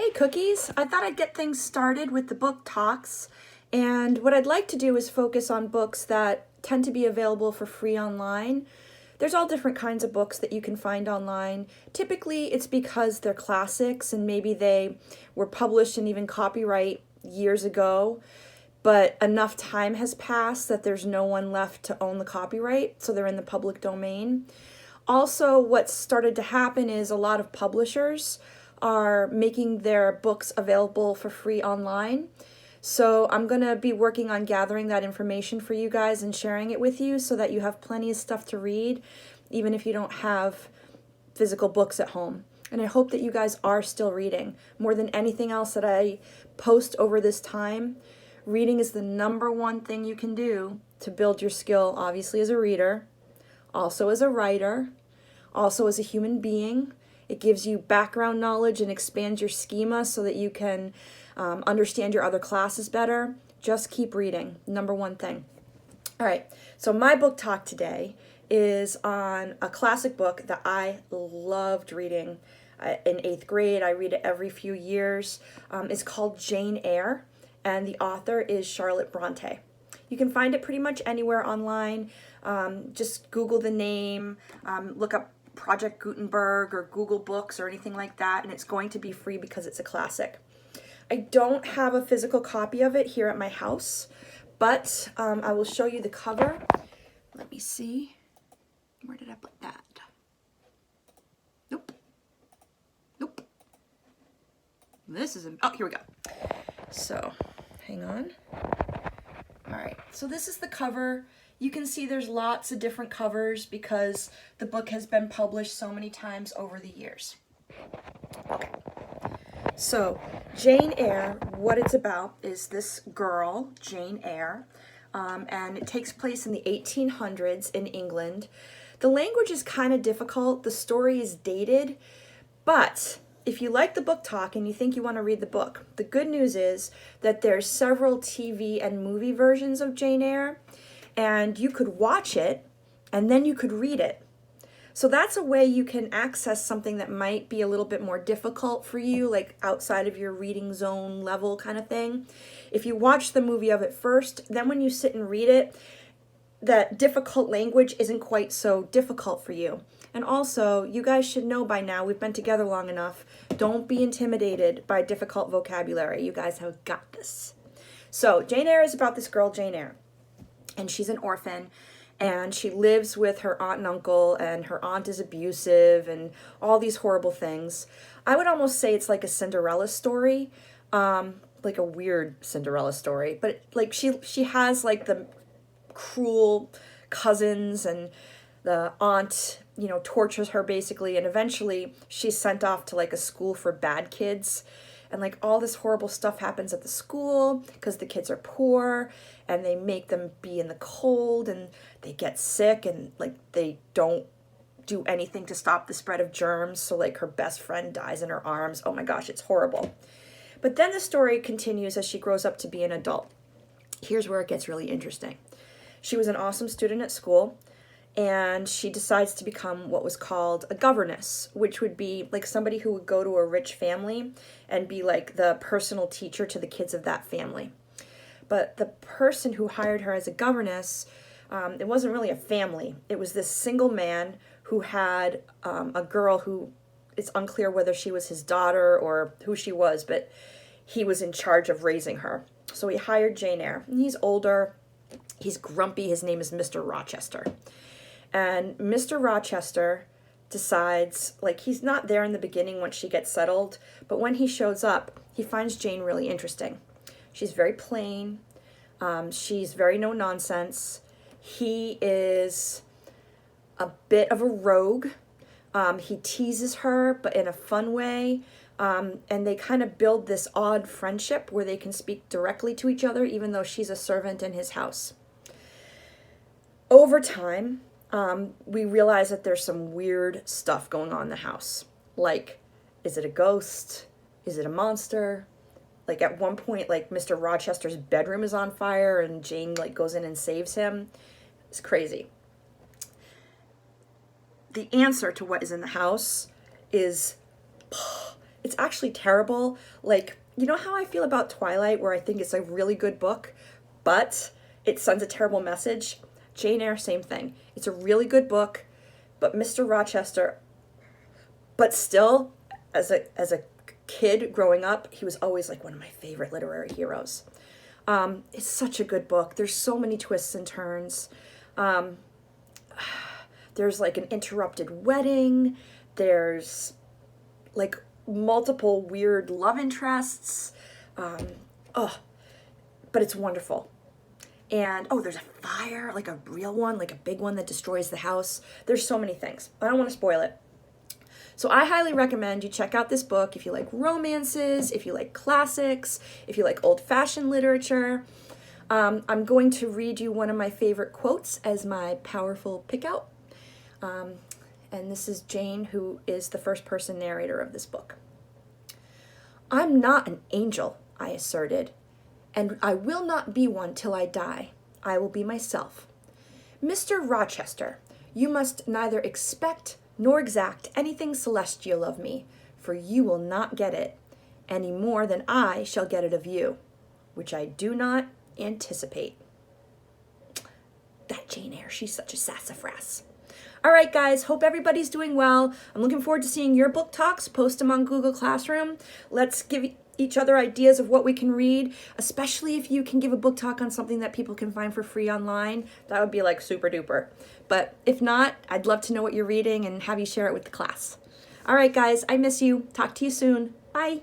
Hey Cookies, I thought I'd get things started with the book talks, and what I'd like to do is focus on books that tend to be available for free online. There's all different kinds of books that you can find online. Typically it's because they're classics and maybe they were published and even copyright years ago, but enough time has passed that there's no one left to own the copyright, so they're in the public domain. Also, what's started to happen is a lot of publishers are making their books available for free online. So I'm going to be working on gathering that information for you guys and sharing it with you so that you have plenty of stuff to read, even if you don't have physical books at home. And I hope that you guys are still reading. More than anything else that I post over this time, reading is the #1 thing you can do to build your skill, obviously as a reader, also as a writer, also as a human being. It gives you background knowledge and expands your schema so that you can understand your other classes better. Just keep reading, #1 thing. All right, so my book talk today is on a classic book that I loved reading in 8th grade. I read it every few years. It's called Jane Eyre, and the author is Charlotte Bronte. You can find it pretty much anywhere online. Just Google the name, look up Project Gutenberg or Google Books or anything like that, and it's going to be free because it's a classic. I don't have a physical copy of it here at my house, but I will show you the cover. Let me see. Where did I put that? Nope. Nope. This is, oh, here we go. So, hang on. All right, so this is the cover. You can see there's lots of different covers because the book has been published so many times over the years. Okay, so Jane Eyre, what it's about is this girl, Jane Eyre, and it takes place in the 1800s in England. The language is kind of difficult, the story is dated, but if you like the book talk and you think you want to read the book, the good news is that there's several TV and movie versions of Jane Eyre, and you could watch it and then you could read it. So that's a way you can access something that might be a little bit more difficult for you, like outside of your reading zone level kind of thing. If you watch the movie of it first, then when you sit and read it, that difficult language isn't quite so difficult for you. And also, you guys should know by now, we've been together long enough, don't be intimidated by difficult vocabulary. You guys have got this. So Jane Eyre is about this girl, Jane Eyre, and she's an orphan, and she lives with her aunt and uncle, and her aunt is abusive and all these horrible things. I would almost say it's like a Cinderella story, like a weird Cinderella story, but like she has like the cruel cousins, and the aunt, you know, tortures her basically, and eventually she's sent off to like a school for bad kids, and like all this horrible stuff happens at the school because the kids are poor and they make them be in the cold and they get sick, and like they don't do anything to stop the spread of germs, so like her best friend dies in her arms. Oh my gosh, it's horrible. But then the story continues as she grows up to be an adult. Here's where it gets really interesting. She was an awesome student at school, and she decides to become what was called a governess, which would be like somebody who would go to a rich family and be like the personal teacher to the kids of that family. But the person who hired her as a governess, it wasn't really a family. It was this single man who had a girl who, it's unclear whether she was his daughter or who she was, but he was in charge of raising her. So he hired Jane Eyre, and he's older. He's grumpy. His name is Mr. Rochester. And Mr. Rochester decides, like, he's not there in the beginning when she gets settled, but when he shows up, he finds Jane really interesting. She's very plain. She's very no-nonsense. He is a bit of a rogue. He teases her, but in a fun way. And they kind of build this odd friendship where they can speak directly to each other, even though she's a servant in his house. Over time, we realize that there's some weird stuff going on in the house. Like, is it a ghost? Is it a monster? Like at one point, like Mr. Rochester's bedroom is on fire and Jane like goes in and saves him. It's crazy. The answer to what is in the house is it's actually terrible. Like, you know how I feel about Twilight, where I think it's a really good book, but it sends a terrible message? Jane Eyre, same thing. It's a really good book, but Mr. Rochester, but still, as a kid growing up, he was always like one of my favorite literary heroes. It's such a good book. There's so many twists and turns. There's like an interrupted wedding. There's like multiple weird love interests. But it's wonderful. And oh, there's a fire, like a real one, like a big one that destroys the house. There's so many things. I don't want to spoil it. So I highly recommend you check out this book if you like romances, if you like classics, if you like old-fashioned literature. I'm going to read you one of my favorite quotes as my powerful pick-out. And this is Jane, who is the first person narrator of this book. "I'm not an angel," I asserted, "and I will not be one till I die. I will be myself. Mr. Rochester, you must neither expect nor exact anything celestial of me, for you will not get it, any more than I shall get it of you, which I do not anticipate." That Jane Eyre, she's such a sassafras. All right, guys, hope everybody's doing well. I'm looking forward to seeing your book talks. Post them on Google Classroom. Let's give each other ideas of what we can read, especially if you can give a book talk on something that people can find for free online. That would be like super duper. But if not, I'd love to know what you're reading and have you share it with the class. All right, guys, I miss you. Talk to you soon. Bye.